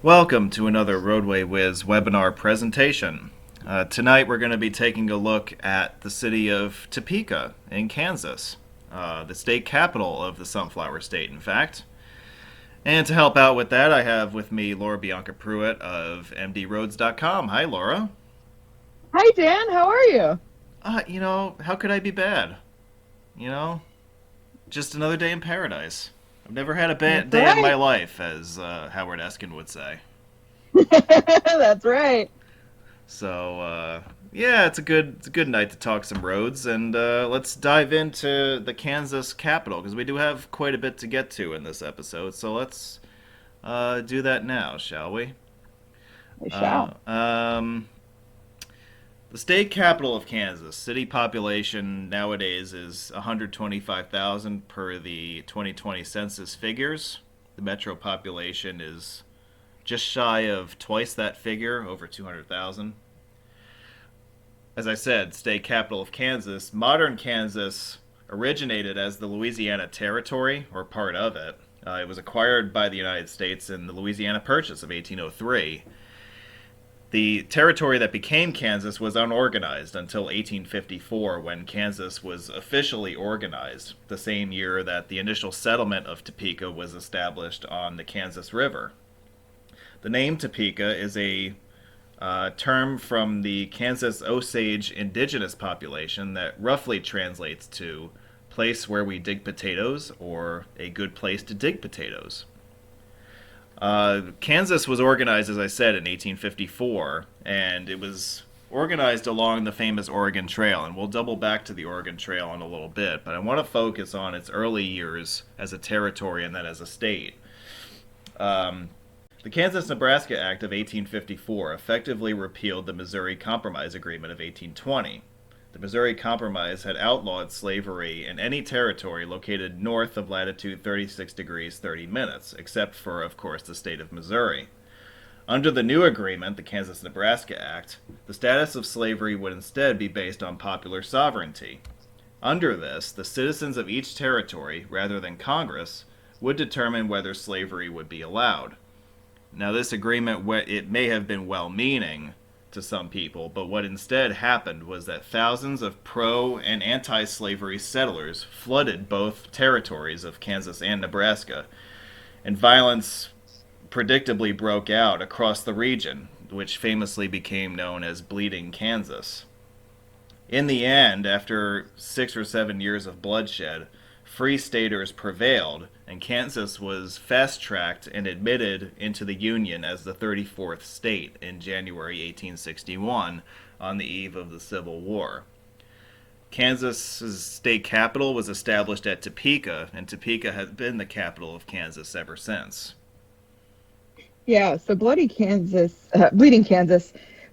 Welcome to another Roadway Wiz webinar presentation. Tonight we're going to be taking a look at the city of Topeka in Kansas, the state capital of the Sunflower State, in fact. And to help out with that, I have with me Laura Bianca Pruitt of mdroads.com. Hi, Laura. Hi Dan, how are you? How could I be bad? You know, just another day in paradise. I've never had a bad That's day in my right. life, as Howard Eskin would say. That's right. So it's a good night to talk some roads, and let's dive into the Kansas capital because we do have quite a bit to get to in this episode. So let's do that now, shall we? I Uh, shall. um, the state capital of Kansas, city population nowadays is 125,000 per the 2020 census figures. The metro population is just shy of twice that figure, over 200,000. As I said, state capital of Kansas. Modern Kansas originated as the Louisiana Territory, or part of it. It was acquired by the United States in the Louisiana Purchase of 1803. The territory that became Kansas was unorganized until 1854, when Kansas was officially organized, the same year that the initial settlement of Topeka was established on the Kansas River. The name Topeka is a term from the Kansas Osage indigenous population that roughly translates to place where we dig potatoes or a good place to dig potatoes. Kansas was organized, as I said, in 1854, and it was organized along the famous Oregon Trail. And we'll double back to the Oregon Trail in a little bit, but I want to focus on its early years as a territory and then as a state. Um, the Kansas-Nebraska Act of 1854 effectively repealed the Missouri Compromise Agreement of 1820. The Missouri Compromise had outlawed slavery in any territory located north of latitude 36 degrees 30 minutes, except for, of course, the state of Missouri. Under the new agreement, the Kansas-Nebraska Act, the status of slavery would instead be based on popular sovereignty. Under this, the citizens of each territory, rather than Congress, would determine whether slavery would be allowed. Now, this agreement, it may have been well-meaning to some people, but what instead happened was that thousands of pro- and anti-slavery settlers flooded both territories of Kansas and Nebraska, and violence predictably broke out across the region, which famously became known as Bleeding Kansas. In the end, after 6 or 7 years of bloodshed, Free Staters prevailed, and Kansas was fast-tracked and admitted into the Union as the 34th state in January 1861 on the eve of the Civil War. Kansas's state capital was established at Topeka, and Topeka has been the capital of Kansas ever since. Yeah, so Bleeding Kansas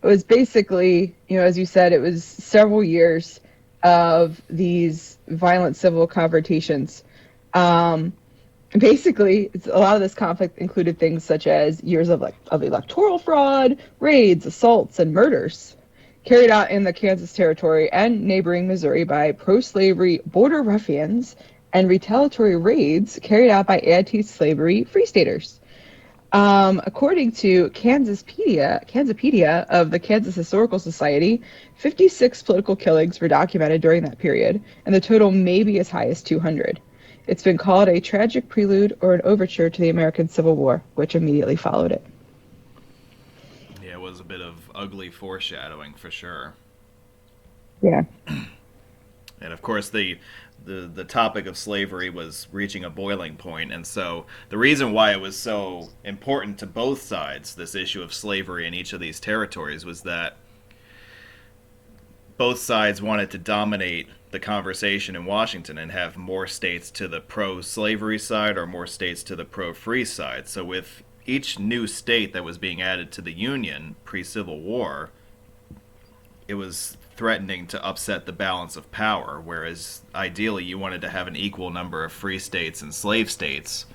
was basically, as you said, it was several years of these violent civil confrontations. Um, Basically, a lot of this conflict included things such as years of electoral fraud, raids, assaults, and murders carried out in the Kansas Territory and neighboring Missouri by pro-slavery border ruffians and retaliatory raids carried out by anti-slavery Free Staters. According to Kansapedia of the Kansas Historical Society, 56 political killings were documented during that period, and the total may be as high as 200. It's been called a tragic prelude or an overture to the American Civil War, which immediately followed it. Yeah, it was a bit of ugly foreshadowing for sure. Yeah. And of course, the topic of slavery was reaching a boiling point, and so the reason why it was so important to both sides, this issue of slavery in each of these territories, was that both sides wanted to dominate the conversation in Washington and have more states to the pro-slavery side or more states to the pro-free side. So with each new state that was being added to the Union pre-Civil War, it was threatening to upset the balance of power, whereas ideally you wanted to have an equal number of free states and slave states.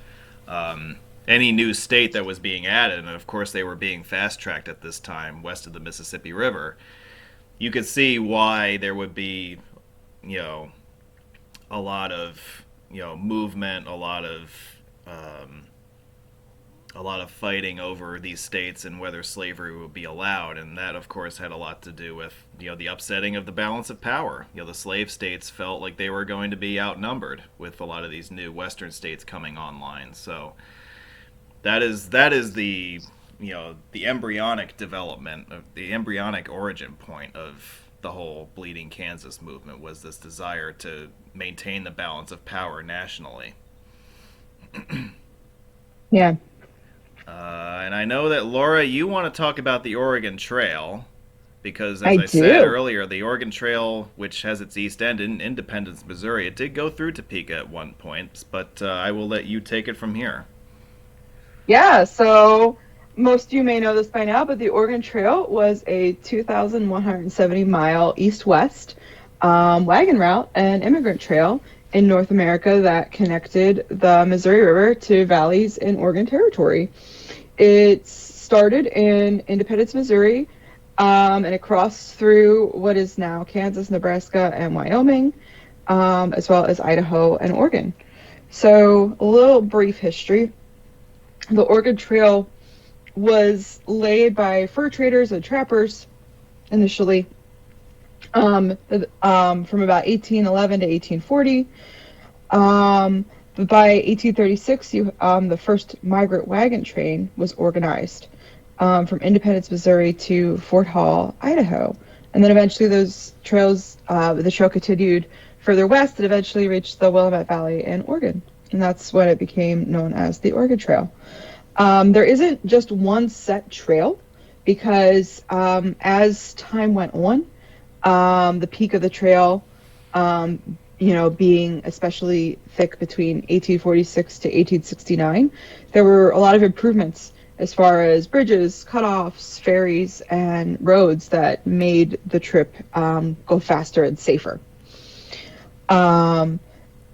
Any new state that was being added, and of course they were being fast tracked at this time west of the Mississippi River, you could see why there would be, you know, a lot of, movement, a lot of a lot of fighting over these states and whether slavery would be allowed, and that of course had a lot to do with the upsetting of the balance of power. The slave states felt like they were going to be outnumbered with a lot of these new western states coming online. So that is the embryonic development of the embryonic origin point of the whole Bleeding Kansas movement, was this desire to maintain the balance of power nationally. Yeah, And I know that Laura, you want to talk about the Oregon Trail because, I as I said do. earlier, the Oregon Trail, which has its east end in Independence, Missouri, it did go through Topeka at one point, but I will let you take it from here. Yeah, so most of you may know this by now, but the Oregon Trail was a 2,170-mile east-west wagon route and immigrant trail in North America that connected the Missouri River to valleys in Oregon Territory. It started in Independence, Missouri, and it crossed through what is now Kansas, Nebraska, and Wyoming, as well as Idaho and Oregon. So, a little brief history. The Oregon Trail was laid by fur traders and trappers initially, from about 1811 to 1840. But by 1836, the first migrant wagon train was organized from Independence, Missouri to Fort Hall, Idaho. And then eventually the trail continued further west and eventually reached the Willamette Valley in Oregon. And that's when it became known as the Oregon Trail. There isn't just one set trail because as time went on, the peak of the trail, being especially thick between 1846 to 1869, there were a lot of improvements as far as bridges, cutoffs, ferries, and roads that made the trip go faster and safer.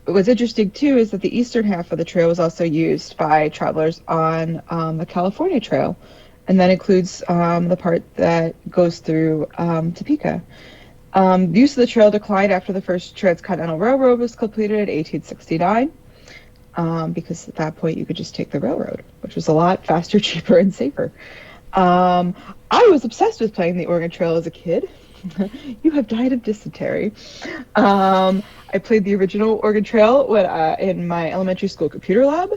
What's interesting too is that the eastern half of the trail was also used by travelers on the California Trail, and that includes the part that goes through Topeka. The use of the trail declined after the first transcontinental railroad was completed in 1869, because at that point you could just take the railroad, which was a lot faster, cheaper, and safer. I was obsessed with playing the Oregon Trail as a kid. You have died of dysentery. I played the original Oregon Trail in my elementary school computer lab.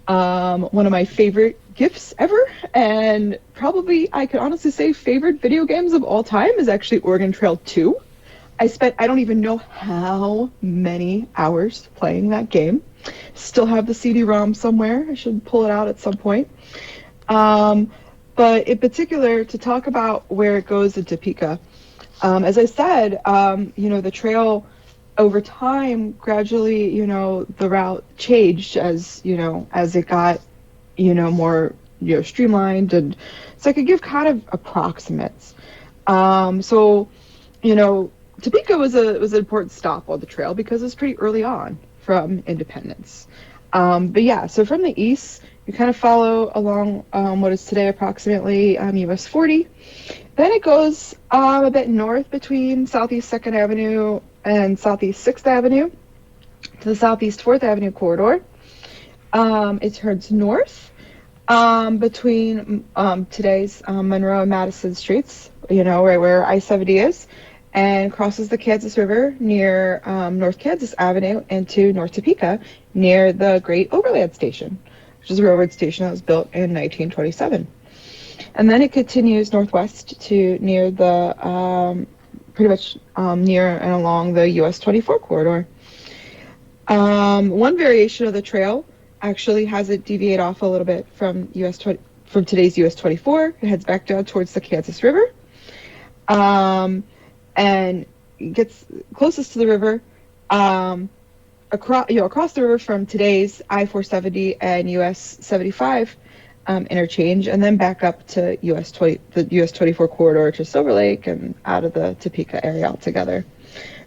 One of my favorite gifts ever, and probably I could honestly say favorite video games of all time, is actually Oregon Trail 2. I don't even know how many hours playing that game. Still have the CD-ROM somewhere. I should pull it out at some point. But in particular, to talk about where it goes in Topeka, as I said, the trail over time gradually, the route changed as it got, more, streamlined. And so I could give kind of approximates. Topeka was an important stop on the trail because it was pretty early on from Independence. But yeah, so from the east, you kind of follow along what is today approximately US 40. Then it goes a bit north between Southeast 2nd Avenue and Southeast 6th Avenue to the Southeast 4th Avenue corridor. It turns north between today's Monroe and Madison streets, right where I-70 is, and crosses the Kansas River near North Kansas Avenue into North Topeka near the Great Overland Station, which is a railroad station that was built in 1927. And then it continues northwest to near the, pretty much near and along the US 24 corridor. One variation of the trail actually has it deviate off a little bit from from today's US 24. It heads back down towards the Kansas River, and gets closest to the river, across the river from today's I-470 and US 75 interchange, and then back up to the US 24 corridor to Silver Lake and out of the Topeka area altogether.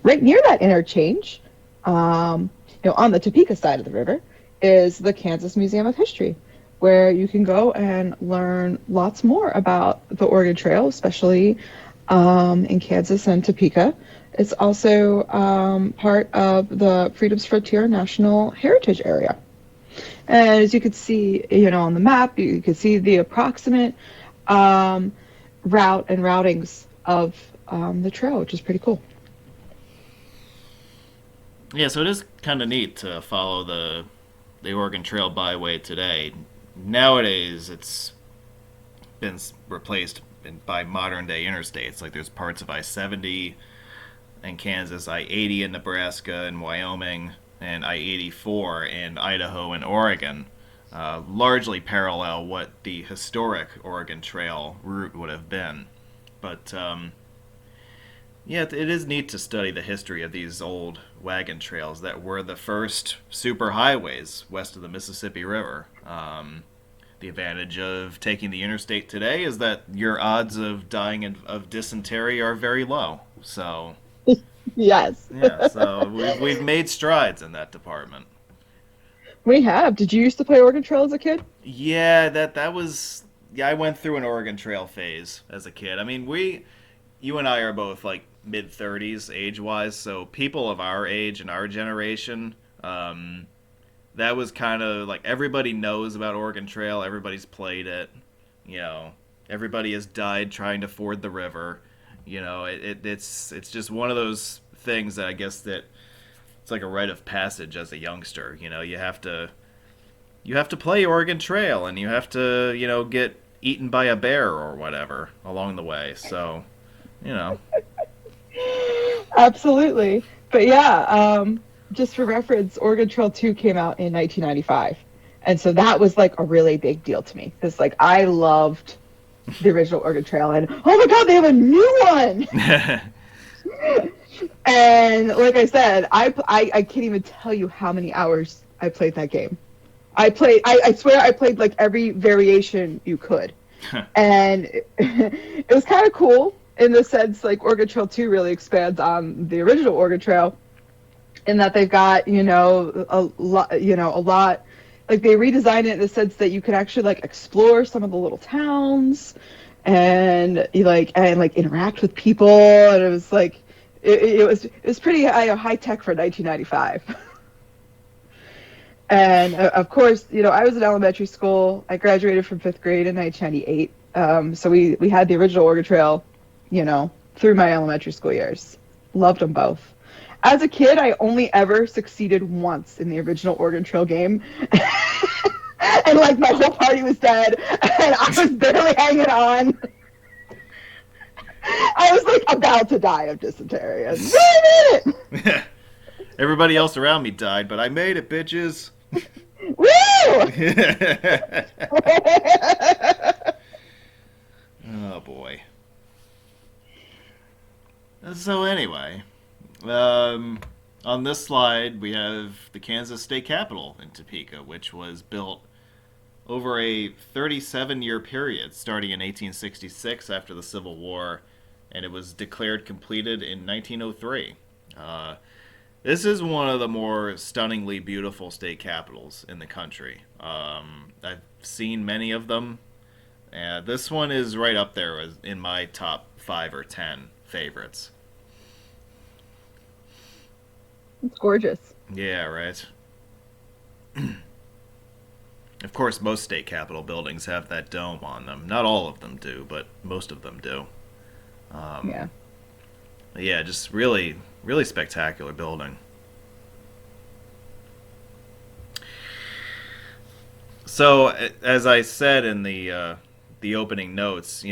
Right near that interchange, on the Topeka side of the river, is the Kansas Museum of History, where you can go and learn lots more about the Oregon Trail, especially in Kansas and Topeka. It's also part of the Freedom's Frontier National Heritage Area. And as you could see, on the map, you could see the approximate um, route and routings of the trail, which is pretty cool. Yeah, so it is kind of neat to follow the Oregon Trail byway today. Nowadays, it's been replaced by modern day interstates. Like there's parts of I-70 in Kansas, I-80 in Nebraska and Wyoming, and I-84 in Idaho and Oregon. Largely parallel what the historic Oregon Trail route would have been. But yeah, it is neat to study the history of these old wagon trails that were the first super highways west of the Mississippi River. The advantage of taking the interstate today is that your odds of dying of dysentery are very low. So, Yes, yeah, so we've made strides in that department. we have. Did you used to play Oregon Trail as a kid? Yeah, that was yeah, I went through an Oregon Trail phase as a kid. I mean, you and I are both like mid 30s age wise, so people of our age and our generation, that was kind of like everybody knows about Oregon Trail, everybody's played it, you know, everybody has died trying to ford the river. It's just one of those things that I guess that it's like a rite of passage as a youngster. You have to play Oregon Trail, and you have to get eaten by a bear or whatever along the way. So you know. Absolutely. But yeah, just for reference, Oregon Trail 2 came out in 1995. And so that was like a really big deal to me because like I loved the original Oregon Trail and oh my God, they have a new one. And like I said, I can't even tell you how many hours I played that game. I swear I played like every variation you could. And it was kind of cool in the sense like Oregon Trail 2 really expands on the original Oregon Trail in that they've got, a lot like they redesigned it in the sense that you could actually like explore some of the little towns and interact with people and it was like it was pretty high tech for 1995. And of course, I was in elementary school. I graduated from fifth grade in 1998. So we had the original Oregon Trail, through my elementary school years. Loved them both. As a kid, I only ever succeeded once in the original Oregon Trail game. And like my whole party was dead and I was barely hanging on. I was like about to die of dysentery. And I made it! Everybody else around me died, but I made it, bitches. Woo! Oh boy. So anyway, on this slide we have the Kansas State Capitol in Topeka, which was built over a 37-year period, starting in 1866 after the Civil War, and it was declared completed in 1903. This is one of the more stunningly beautiful state capitals in the country. I've seen many of them. This one is right up there in my top 5 or 10 favorites. It's gorgeous. Yeah, right. Of course, most state capitol buildings have that dome on them. Not all of them do, but most of them do. Yeah. Yeah, just really, really spectacular building. So, as I said in the opening notes,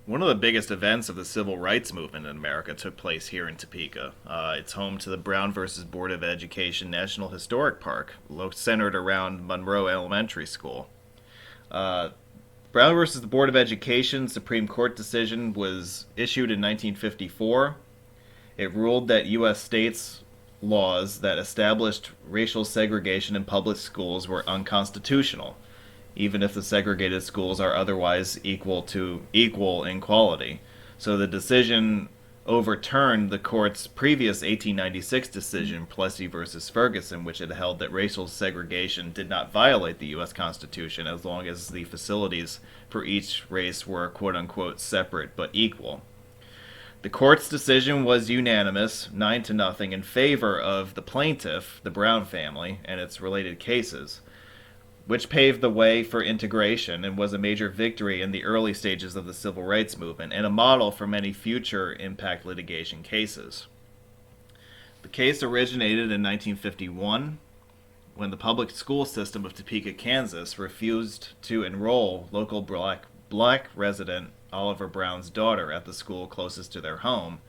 one of the biggest events of the civil rights movement in America took place here in Topeka. It's home to the Brown versus Board of Education National Historic Park, centered around Monroe Elementary School. Brown versus the Board of Education Supreme Court decision was issued in 1954. It ruled that U.S. states' laws that established racial segregation in public schools were unconstitutional, even if the segregated schools are otherwise equal in quality. So the decision overturned the court's previous 1896 decision, Plessy versus Ferguson, which had held that racial segregation did not violate the U.S. Constitution as long as the facilities for each race were quote-unquote separate but equal. The court's decision was unanimous, 9-0, in favor of the plaintiff, the Brown family, and its related cases. which paved the way for integration and was a major victory in the early stages of the civil rights movement and a model for many future impact litigation cases. The case originated in 1951 when the public school system of Topeka, Kansas refused to enroll local black resident Oliver Brown's daughter at the school closest to their home,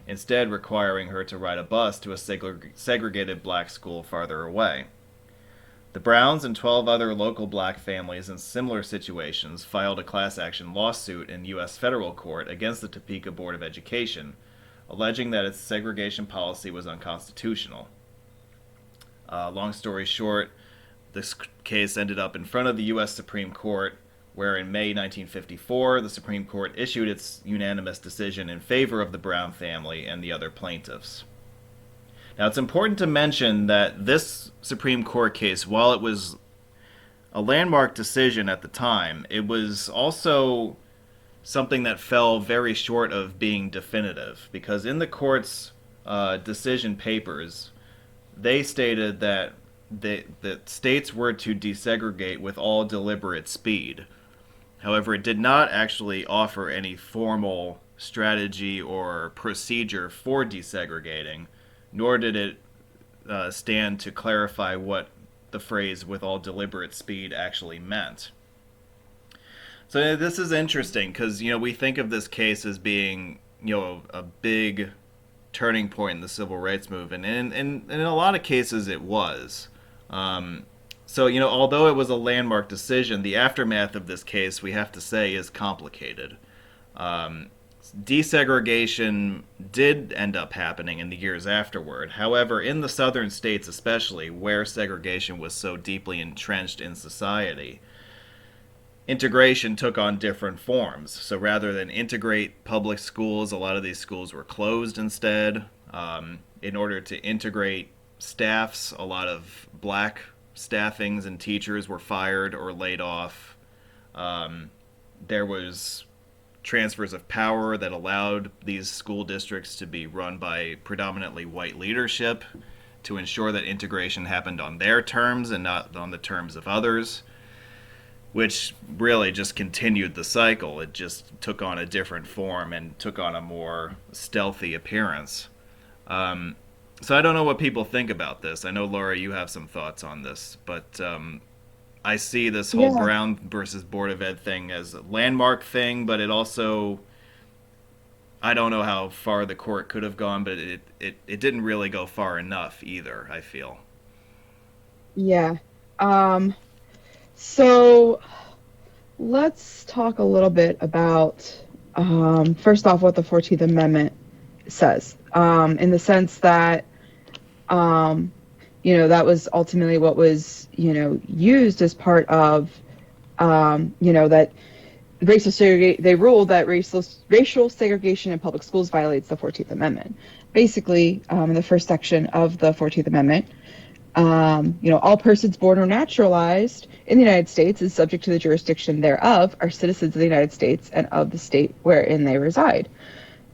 instead requiring her to ride a bus to a segregated black school farther away. The Browns and 12 other local black families in similar situations filed a class action lawsuit in U.S. federal court against the Topeka Board of Education, alleging that its segregation policy was unconstitutional. Long story short, this case ended up in front of the U.S. Supreme Court, where in May 1954, the Supreme Court issued its unanimous decision in favor of the Brown family and the other plaintiffs. Now, it's important to mention that this Supreme Court case, while it was a landmark decision at the time, it was also something that fell very short of being definitive, because in the court's decision papers, they stated that states were to desegregate with all deliberate speed. However, it did not actually offer any formal strategy or procedure for desegregating, nor did it stand to clarify what the phrase "with all deliberate speed" actually meant. So this is interesting because we think of this case as being a big turning point in the civil rights movement, and in a lot of cases it was. So although it was a landmark decision, the aftermath of this case, we have to say, is complicated. Desegregation did end up happening in the years afterward. However, in the southern states especially, where segregation was so deeply entrenched in society, integration took on different forms. So rather than integrate public schools, a lot of these schools were closed instead. In order to integrate staffs, a lot of black staffings and teachers were fired or laid off. There was transfers of power that allowed these school districts to be run by predominantly white leadership to ensure that integration happened on their terms and not on the terms of others, which really just continued the cycle. It just took on a different form and took on a more stealthy appearance. So I don't know what people think about this. I know, Laura, you have some thoughts on this, but I see this whole Yeah. Brown versus Board of Ed thing as a landmark thing, but it also, I don't know how far the court could have gone, but it didn't really go far enough either, I feel. Yeah. So let's talk a little bit about, first off, what the 14th Amendment says, in the sense that, that was ultimately what was, used as part of, that they ruled that racial segregation in public schools violates the 14th Amendment. Basically, in the first section of the 14th Amendment, all persons born or naturalized in the United States and subject to the jurisdiction thereof are citizens of the United States and of the state wherein they reside.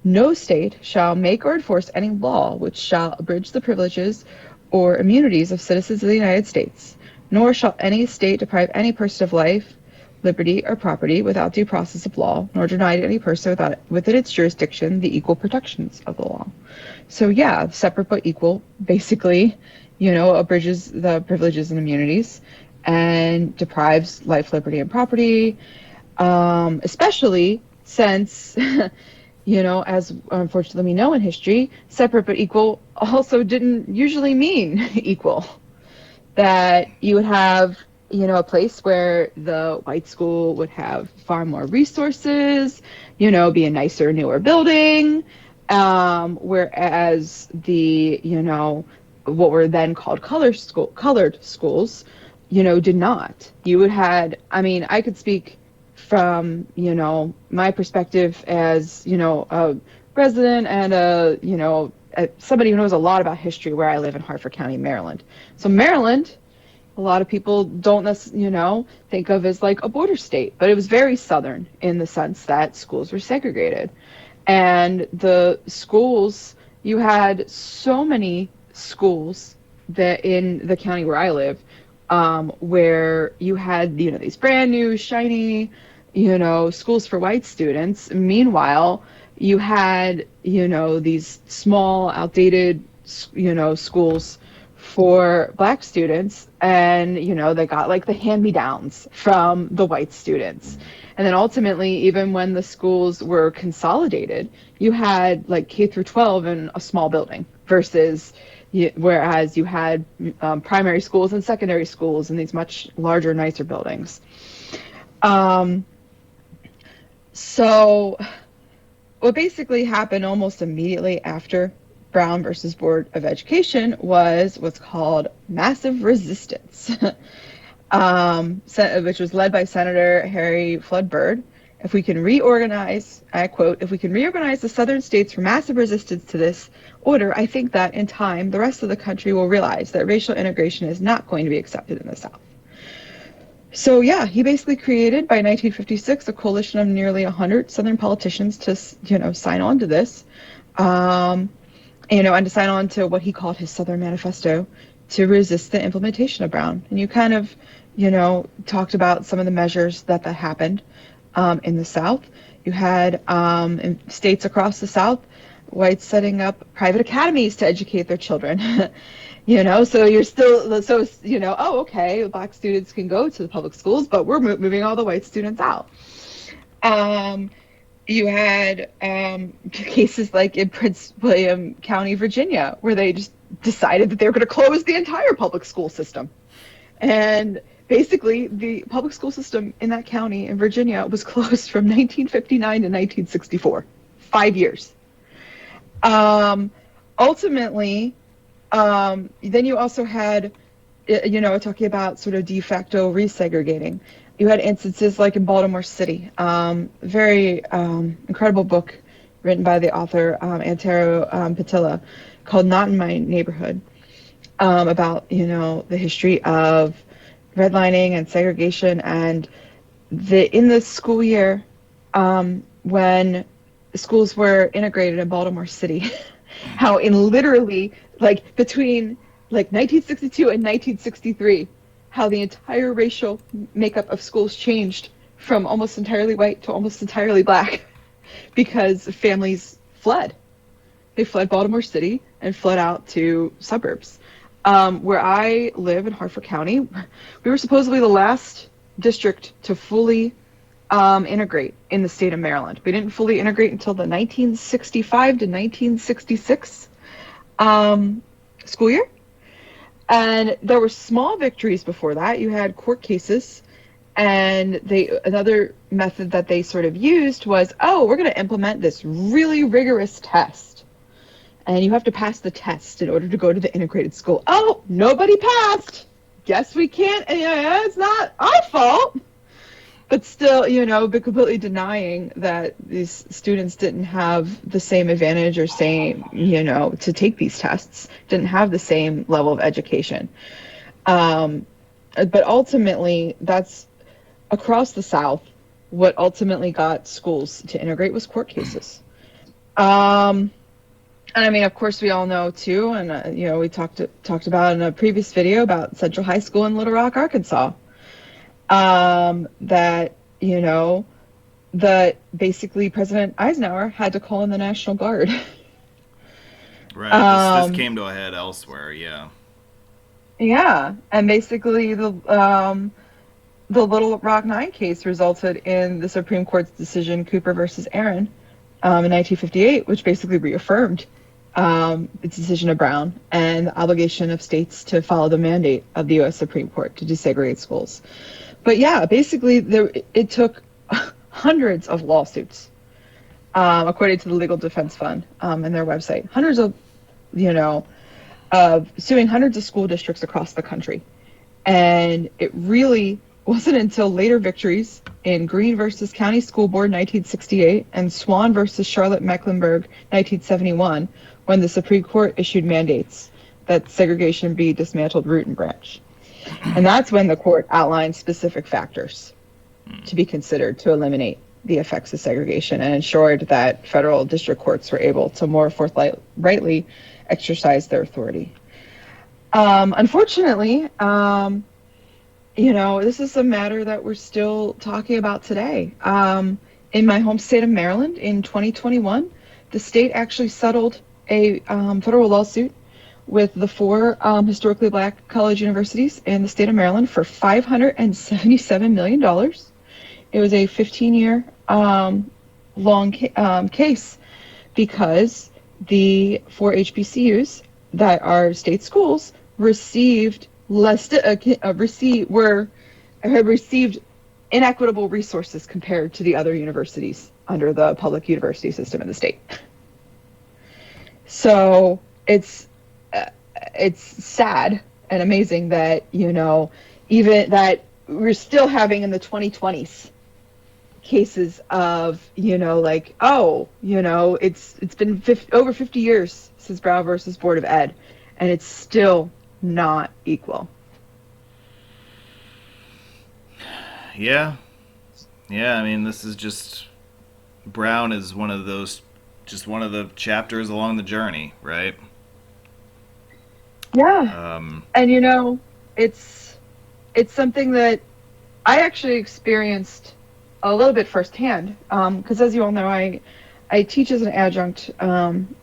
No state shall make or enforce any law which shall abridge the privileges or immunities of citizens of the United States, nor shall any state deprive any person of life, liberty, or property without due process of law, nor deny to any person within its jurisdiction the equal protections of the law. So yeah, separate but equal, basically, abridges the privileges and immunities and deprives life, liberty, and property, especially since, as unfortunately we know in history, separate but equal also didn't usually mean equal. That you would have, a place where the white school would have far more resources, be a nicer, newer building, whereas the, what were then called colored schools, did not. You would had, I could speak from, my perspective as, a resident and somebody who knows a lot about history where I live in Hartford County, Maryland. So Maryland, a lot of people don't think of as like a border state, but it was very southern in the sense that schools were segregated. And the schools, you had so many schools that in the county where I live, where you had, these brand new, shiny, schools for white students. Meanwhile, you had, these small, outdated, schools for black students, and they got like the hand-me-downs from the white students. And then ultimately, even when the schools were consolidated, you had like K through 12 in a small building versus whereas you had primary schools and secondary schools in these much larger, nicer buildings. So what basically happened almost immediately after Brown versus Board of Education was what's called massive resistance, which was led by Senator Harry Flood Byrd. If we can reorganize, I quote, if we can reorganize the southern states for massive resistance to this order, I think that in time, the rest of the country will realize that racial integration is not going to be accepted in the South. So yeah, he basically created by 1956 a coalition of nearly 100 Southern politicians to, sign on to this, and to sign on to what he called his Southern Manifesto to resist the implementation of Brown. And you kind of, talked about some of the measures that happened in the South. You had in states across the South, whites setting up private academies to educate their children. So you're still, oh, okay, black students can go to the public schools, but we're moving all the white students out. You had cases like in Prince William County, Virginia, where they just decided that they were going to close the entire public school system. And basically, the public school system in that county in Virginia was closed from 1959 to 1964, 5 years. Ultimately, then you also had, talking about sort of de facto resegregating. You had instances like in Baltimore City, very incredible book written by the author Antero Patilla called Not in My Neighborhood, about, the history of redlining and segregation, and in the school year when schools were integrated in Baltimore City, how in literally like between like 1962 and 1963, how the entire racial makeup of schools changed from almost entirely white to almost entirely black because families fled. They fled Baltimore City and fled out to suburbs. Where I live in Hartford County, we were supposedly the last district to fully integrate in the state of Maryland. We didn't fully integrate until the 1965 to 1966 school year. And there were small victories before that. You had court cases, and another method that they sort of used was, we're going to implement this really rigorous test. And you have to pass the test in order to go to the integrated school. Oh, nobody passed. Guess we can't. It's not our fault. But still, but completely denying that these students didn't have the same advantage or same, to take these tests, didn't have the same level of education. But ultimately, that's across the South. What ultimately got schools to integrate was court cases. And I mean, of course, we all know too, and we talked about in a previous video about Central High School in Little Rock, Arkansas. That basically President Eisenhower had to call in the National Guard. Right. This came to a head elsewhere. Yeah. Yeah, and basically the Little Rock 9 case resulted in the Supreme Court's decision, Cooper versus Aaron, in 1958, which basically reaffirmed the decision of Brown and the obligation of states to follow the mandate of the U.S. Supreme Court to desegregate schools. But yeah, basically it took hundreds of lawsuits, according to the Legal Defense Fund and their website, hundreds of, suing hundreds of school districts across the country. And it really wasn't until later victories in Green versus County School Board 1968 and Swan versus Charlotte-Mecklenburg 1971 when the Supreme Court issued mandates that segregation be dismantled root and branch. And that's when the court outlined specific factors to be considered to eliminate the effects of segregation and ensured that federal district courts were able to more forthrightly exercise their authority. Unfortunately, this is a matter that we're still talking about today. In my home state of Maryland in 2021, the state actually settled a federal lawsuit with the four historically black college universities in the state of Maryland for $577 million. It was a 15-year long case because the four HBCUs that are state schools received less had received inequitable resources compared to the other universities under the public university system in the state. So it's sad and amazing that even that we're still having in the 2020s cases of it's been over 50 years since Brown versus Board of Ed, and it's still not equal. Yeah. I mean, this is just Brown is one of the chapters along the journey, right? Yeah. And it's something that I actually experienced a little bit firsthand, because as you all know, I teach as an adjunct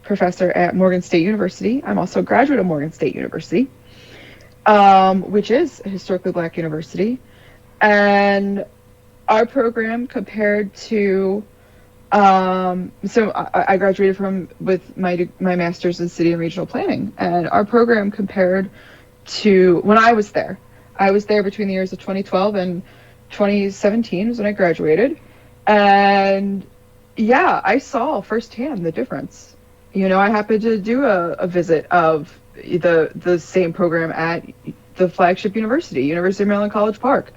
professor at Morgan State University. I'm also a graduate of Morgan State University, which is a historically black university. And our program compared to, so I graduated with my master's in city and regional planning, and our program compared to when I was there between the years of 2012 and 2017 was when I graduated. And yeah, I saw firsthand the difference. I happened to do a visit of the same program at the flagship university, University of Maryland College Park.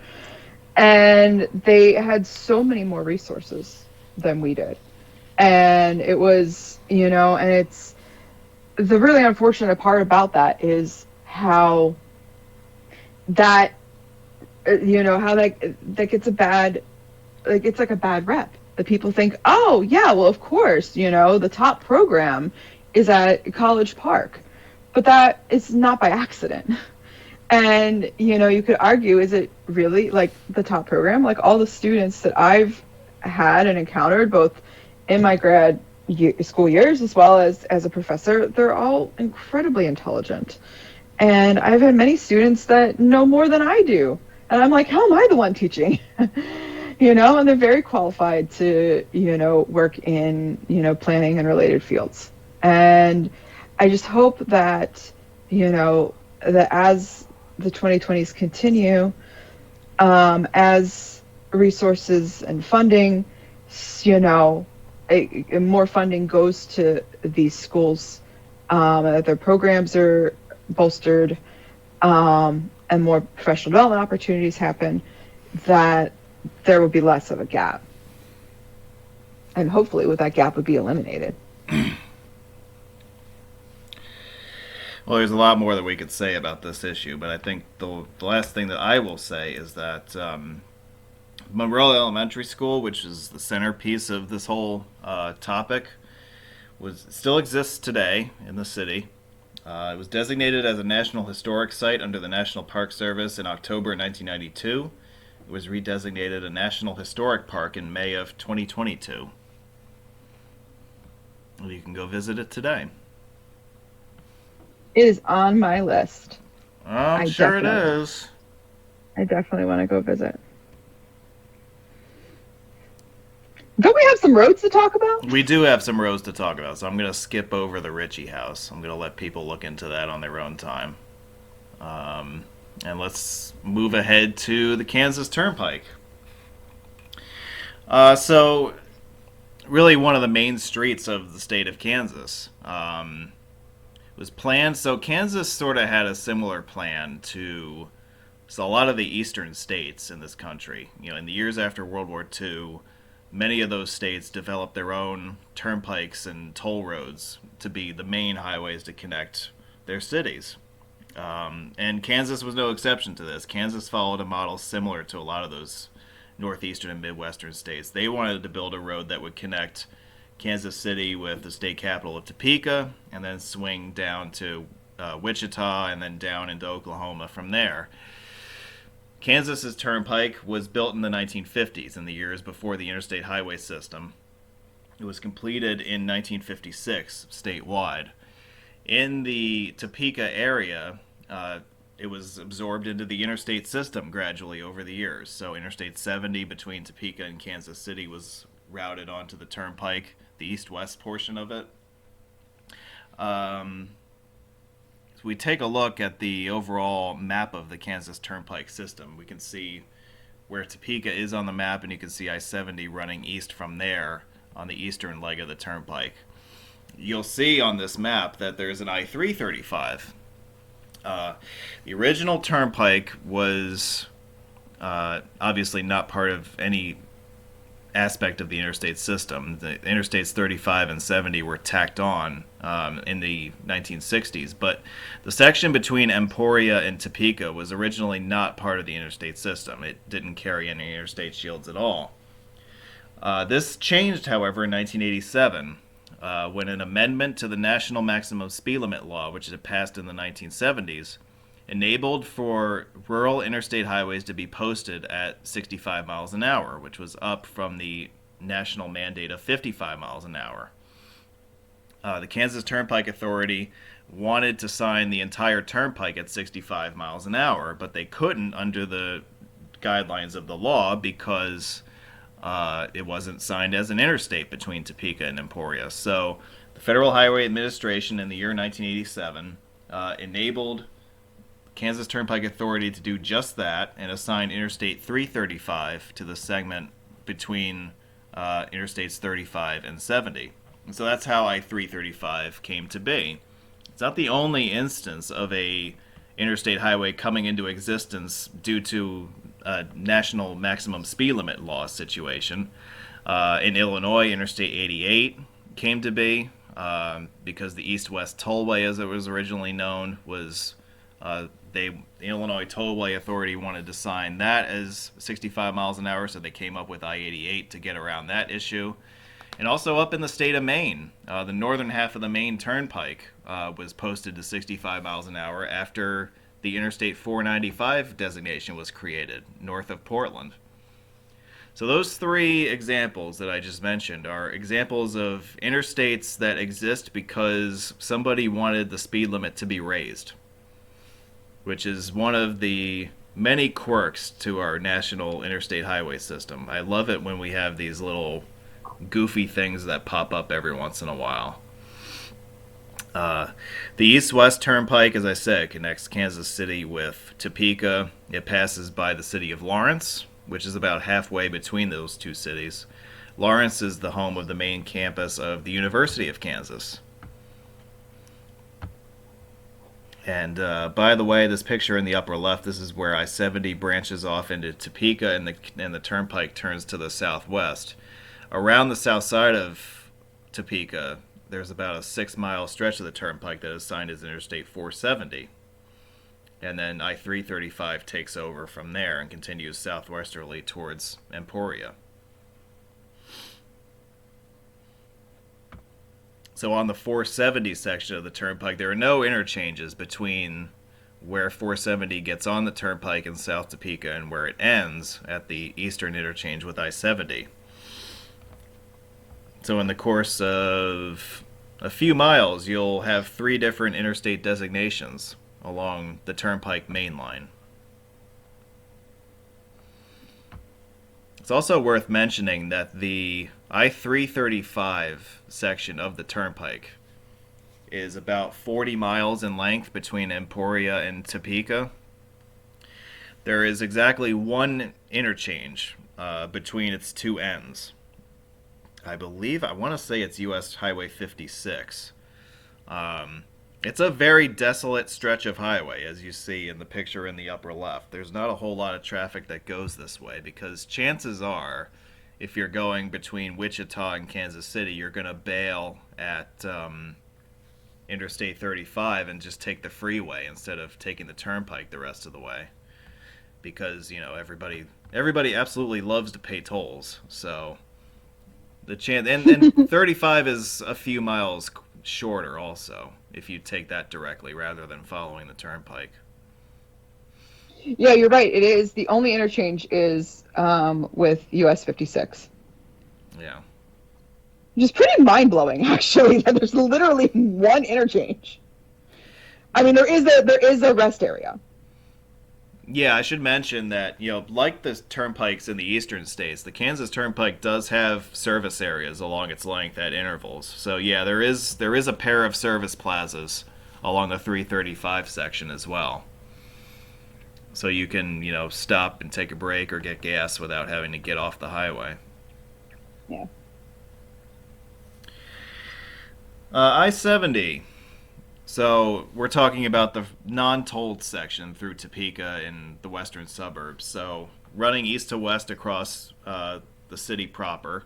And they had so many more resources than we did. And it was, and it's the really unfortunate part about that is how that, how that gets it's like a bad rep. That people think, oh yeah, well of course, the top program is at College Park. But that is not by accident. And, you could argue, is it really like the top program? Like all the students that I've had and encountered, both in my grad school years as well as a professor, they're all incredibly intelligent. And I've had many students that know more than I do. And I'm like, how am I the one teaching? And they're very qualified to, work in, planning and related fields. And I just hope that, that as the 2020s continue, as resources and funding, more funding goes to these schools, that their programs are bolstered, and more professional development opportunities happen, that there will be less of a gap. And hopefully with that gap would be eliminated. Well, there's a lot more that we could say about this issue, but I think the last thing that I will say is that Monroe Elementary School, which is the centerpiece of this whole topic, still exists today in the city. It was designated as a National Historic Site under the National Park Service in October 1992. It was redesignated a National Historic Park in May of 2022. Well, you can go visit it today. It is on my list. I'm sure it is. I definitely want to go visit. Don't we have some roads to talk about? We do have some roads to talk about, so I'm going to skip over the Richie house. I'm going to let people look into that on their own time. And let's move ahead to the Kansas Turnpike. So, really one of the main streets of the state of Kansas. Was planned, so Kansas sort of had a similar plan to a lot of the eastern states in this country. In the years after World War II, many of those states developed their own turnpikes and toll roads to be the main highways to connect their cities. And Kansas was no exception to this. Kansas followed a model similar to a lot of those northeastern and midwestern states. They wanted to build a road that would connect Kansas City with the state capital of Topeka, and then swing down to Wichita, and then down into Oklahoma from there. Kansas's turnpike was built in the 1950s, in the years before the interstate highway system. It was completed in 1956 statewide. In the Topeka area, it was absorbed into the interstate system gradually over the years. So Interstate 70 between Topeka and Kansas City was routed onto the turnpike, the east-west portion of it. If we take a look at the overall map of the Kansas Turnpike system, we can see where Topeka is on the map, and you can see I-70 running east from there on the eastern leg of the turnpike. You'll see on this map that there's an I-335. The original turnpike was obviously not part of any aspect of the interstate system. The Interstates 35 and 70 were tacked on in the 1960s, but the section between Emporia and Topeka was originally not part of the interstate system. It didn't carry any interstate shields at all. This changed, however, in 1987 when an amendment to the National Maximum Speed Limit Law, which had passed in the 1970s, enabled for rural interstate highways to be posted at 65 miles an hour, which was up from the national mandate of 55 miles an hour. The Kansas Turnpike Authority wanted to sign the entire turnpike at 65 miles an hour, but they couldn't under the guidelines of the law because it wasn't signed as an interstate between Topeka and Emporia. So the Federal Highway Administration in the year 1987 enabled Kansas Turnpike Authority to do just that and assign Interstate 335 to the segment between Interstates 35 and 70. And so that's how I-335 came to be. It's not the only instance of a interstate highway coming into existence due to a national maximum speed limit law situation. In Illinois, Interstate 88 came to be because the East-West Tollway, as it was originally known, was the Illinois Tollway Authority wanted to sign that as 65 miles an hour, so they came up with I-88 to get around that issue. And also up in the state of Maine, the northern half of the Maine Turnpike was posted to 65 miles an hour after the Interstate 495 designation was created north of Portland. So those three examples that I just mentioned are examples of interstates that exist because somebody wanted the speed limit to be raised, which is one of the many quirks to our national interstate highway system. I love it when we have these little goofy things that pop up every once in a while. The East-West Turnpike, as I said, connects Kansas City with Topeka. It passes by the city of Lawrence, which is about halfway between those two cities. Lawrence is the home of the main campus of the University of Kansas. And by the way, this picture in the upper left, this is where I-70 branches off into Topeka, and the turnpike turns to the southwest. Around the south side of Topeka, there's about a 6-mile stretch of the turnpike that is signed as Interstate 470. And then I-335 takes over from there and continues southwesterly towards Emporia. So on the 470 section of the turnpike, there are no interchanges between where 470 gets on the turnpike in South Topeka and where it ends at the eastern interchange with I-70. So in the course of a few miles, you'll have 3 different interstate designations along the turnpike main line. It's also worth mentioning that the I-335 section of the turnpike is about 40 miles in length between Emporia and Topeka. There is exactly one interchange between its two ends. I want to say it's US Highway 56. It's a very desolate stretch of highway, as you see in the picture in the upper left. There's not a whole lot of traffic that goes this way because chances are, if you're going between Wichita and Kansas City, you're going to bail at Interstate 35 and just take the freeway instead of taking the turnpike the rest of the way. Because, everybody absolutely loves to pay tolls, so the chance, and 35 is a few miles shorter also if you take that directly rather than following the turnpike. Yeah, you're right. It is the only interchange is with US 56. Yeah. Which is pretty mind blowing, actually, that there's literally one interchange. I mean, there is a rest area. Yeah, I should mention that, like the turnpikes in the eastern states, the Kansas Turnpike does have service areas along its length at intervals. So yeah, there is a pair of service plazas along the 335 section as well. So you can, stop and take a break or get gas without having to get off the highway. Yeah. I-70. So we're talking about the non-tolled section through Topeka in the western suburbs. So running east to west across the city proper.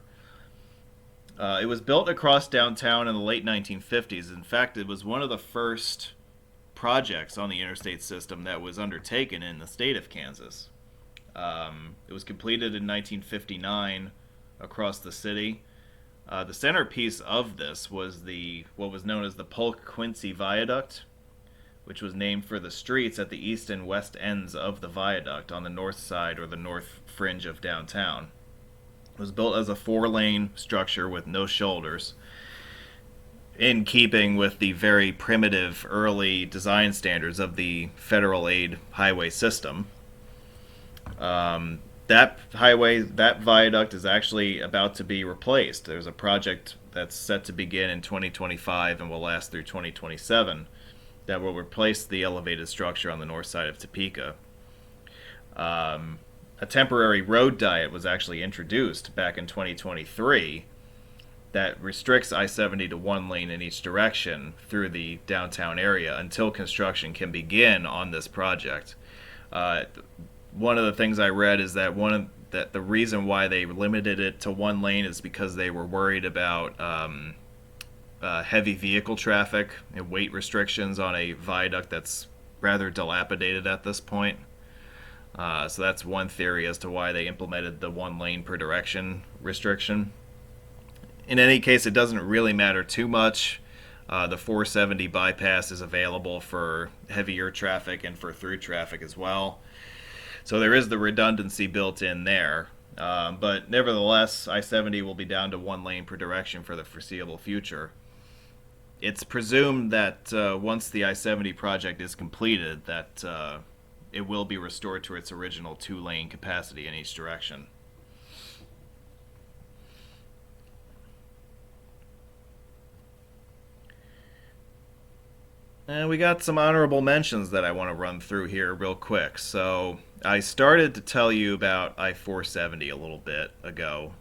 It was built across downtown in the late 1950s. In fact, it was one of the first projects on the interstate system that was undertaken in the state of Kansas. It was completed in 1959 across the city. The centerpiece of this was the what was known as the Polk Quincy Viaduct, which was named for the streets at the east and west ends of the viaduct on the north side or the north fringe of downtown. It was built as a four-lane structure with no shoulders, in keeping with the very primitive early design standards of the federal aid highway system. That viaduct is actually about to be replaced. There's a project that's set to begin in 2025 and will last through 2027 that will replace the elevated structure on the north side of Topeka. A temporary road diet was actually introduced back in 2023 that restricts I-70 to one lane in each direction through the downtown area until construction can begin on this project. Uh, One of the things I read is that the reason why they limited it to one lane is because they were worried about heavy vehicle traffic and weight restrictions on a viaduct that's rather dilapidated at this point. So that's one theory as to why they implemented the one lane per direction restriction. In any case, it doesn't really matter too much. The 470 bypass is available for heavier traffic and for through traffic as well. So there is the redundancy built in there. But nevertheless, I-70 will be down to one lane per direction for the foreseeable future. It's presumed that once the I-70 project is completed, that it will be restored to its original two-lane capacity in each direction. And we got some honorable mentions that I want to run through here real quick. So I started to tell you about I-470 a little bit ago.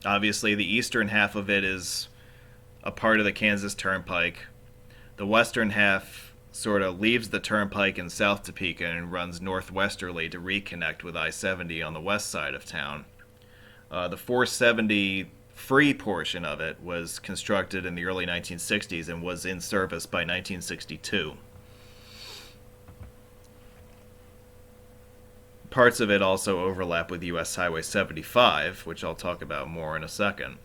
Obviously, the eastern half of it is a part of the Kansas Turnpike. The western half sort of leaves the Turnpike in South Topeka and runs northwesterly to reconnect with I-70 on the west side of town. The 470 free portion of it was constructed in the early 1960s and was in service by 1962. Parts of it also overlap with US Highway 75, which I'll talk about more in a second.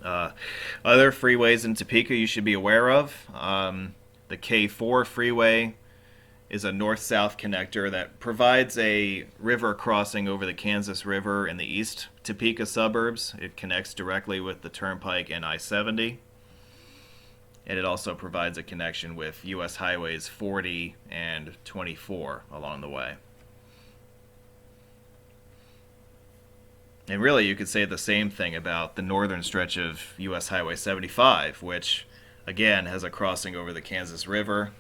Other freeways in Topeka you should be aware of. The K4 freeway is a north-south connector that provides a river crossing over the Kansas River in the east Topeka suburbs. It connects directly with the Turnpike and I-70. And it also provides a connection with U.S. Highways 40 and 24 along the way. And really, you could say the same thing about the northern stretch of U.S. Highway 75, which, again, has a crossing over the Kansas River.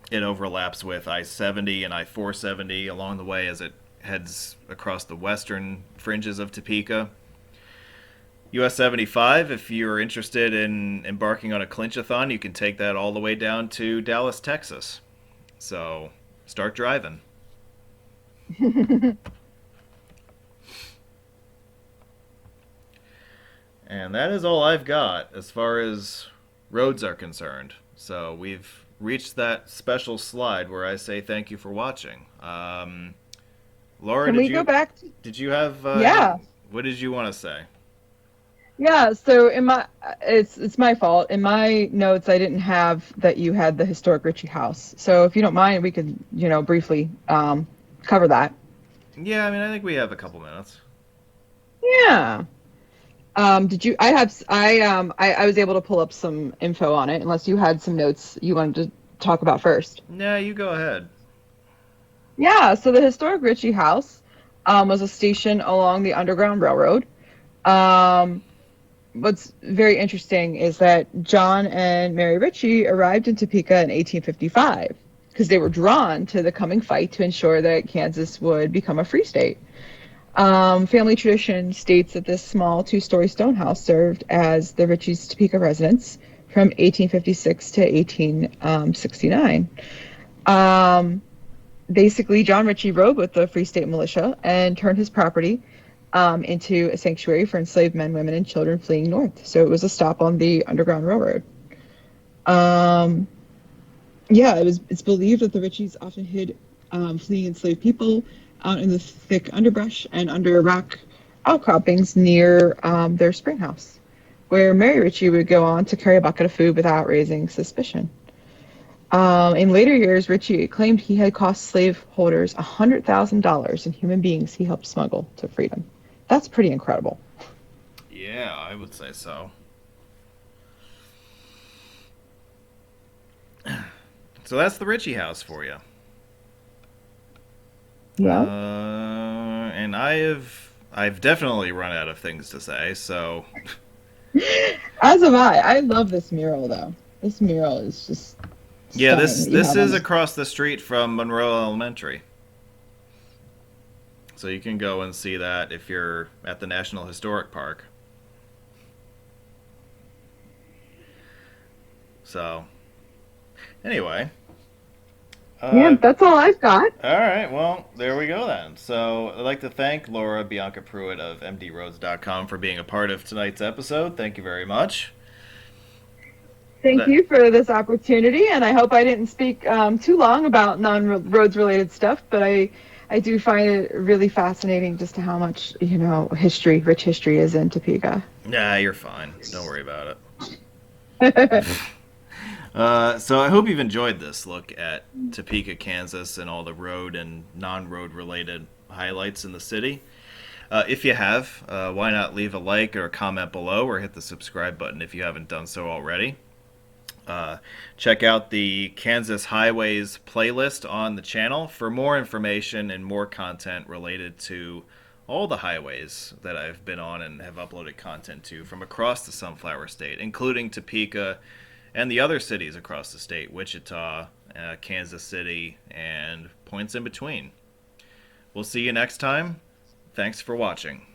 It overlaps with I-70 and I-470 along the way as it heads across the western fringes of Topeka. US 75, if you're interested in embarking on a clinch-a-thon, you can take that all the way down to Dallas, Texas. So, start driving. And that is all I've got as far as roads are concerned. So, we've reached that special slide where I say thank you for watching. Laura, Can we go back to, did you have yeah. what did you want to say? Yeah, so in my it's my fault. In my notes, I didn't have that you had the historic Ritchie house. So if you don't mind, we could, briefly cover that. Yeah, I mean, I think we have a couple minutes. Yeah. Did you? I was able to pull up some info on it. Unless you had some notes you wanted to talk about first. Nah, you go ahead. Yeah. So the historic Ritchie house was a station along the Underground Railroad. Um, what's very interesting is that John and Mary Ritchie arrived in Topeka in 1855 because they were drawn to the coming fight to ensure that Kansas would become a free state. Family tradition states that this small two-story stone house served as the Ritchie's Topeka residence from 1856 to 1869. Um, Basically, John Ritchie rode with the Free State Militia and turned his property into a sanctuary for enslaved men, women, and children fleeing north. So it was a stop on the Underground Railroad. Um, yeah, it's believed that the Ritchies often hid fleeing enslaved people out in the thick underbrush and under rock outcroppings near their spring house, where Mary Ritchie would go on to carry a bucket of food without raising suspicion. In later years, Ritchie claimed he had cost slaveholders $100,000 in human beings he helped smuggle to freedom. That's pretty incredible. Yeah, I would say so. So that's the Ritchie house for you. Yeah. And I've definitely run out of things to say. So As have I. I love this mural, though. This mural is just yeah, stunning this that you this have on is this. across the street from Monroe Elementary. So you can go and see that if you're at the National Historic Park. So anyway, Yeah, uh, that's all I've got. all right, well, there we go then. So I'd like to thank Laura Bianca Pruitt of MDRoads.com for being a part of tonight's episode. Thank you very much. Thank That, you for this opportunity, and I hope I didn't speak too long about non-roads related stuff, but I do find it really fascinating just how much, rich history is in Topeka. nah, you're fine. Don't worry about it. So I hope you've enjoyed this look at Topeka, Kansas, and all the road and non-road related highlights in the city. If you have, why not leave a like or a comment below, or hit the subscribe button if you haven't done so already. Check out the Kansas Highways playlist on the channel for more information and more content related to all the highways that I've been on and have uploaded content to from across the Sunflower State, including Topeka and the other cities across the state, Wichita, Kansas City, and points in between. We'll see you next time. Thanks for watching.